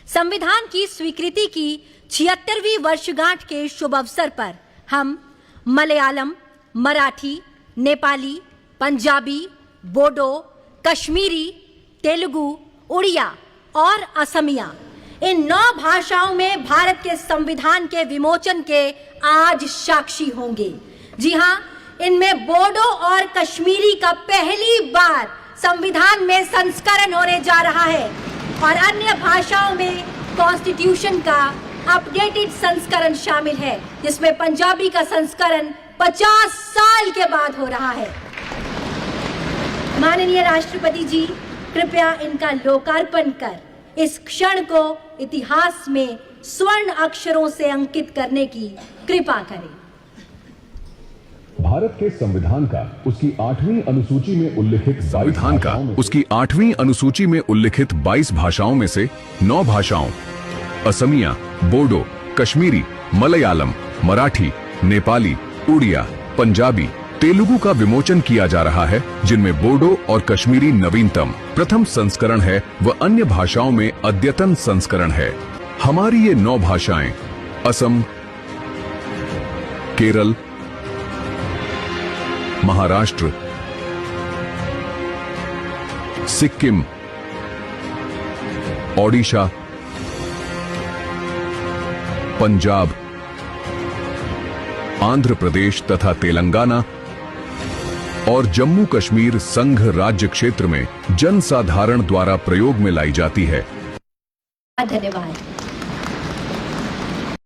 संविधान की स्वीकृति की 76वीं वर्षगांठ के शुभ अवसर पर हम मलयालम, मराठी, नेपाली, पंजाबी, बोडो, कश्मीरी, तेलुगु, उड़िया और असमिया इन 9 भाषाओं में भारत के संविधान के विमोचन के आज साक्षी होंगे। जी हाँ, इनमें बोडो और कश्मीरी का पहली बार संविधान में संस्करण होने जा रहा है और अन्य भाषाओं में कॉन्स्टिट्यूशन का अपडेटेड संस्करण शामिल है, जिसमें पंजाबी का संस्करण 50 साल के बाद हो रहा है। माननीय राष्ट्रपति जी, कृपया इनका लोकार्पण कर इस क्षण को इतिहास में स्वर्ण अक्षरों से अंकित करने की कृपा करें। भारत के संविधान का उसकी 8वीं अनुसूची में उल्लिखित 22 भाषाओं में से 9 भाषाओं असमिया, बोडो, कश्मीरी, मलयालम, मराठी, नेपाली, उड़िया, पंजाबी, तेलुगु का विमोचन किया जा रहा है, जिनमें बोडो और कश्मीरी नवीनतम प्रथम संस्करण है व अन्य भाषाओं में अद्यतन संस्करण है। हमारी ये 9 भाषाएं असम, केरल, महाराष्ट्र, सिक्किम, ओडिशा, पंजाब, आंध्र प्रदेश तथा तेलंगाना और जम्मू कश्मीर संघ राज्य क्षेत्र में जनसाधारण द्वारा प्रयोग में लाई जाती है। धन्यवाद।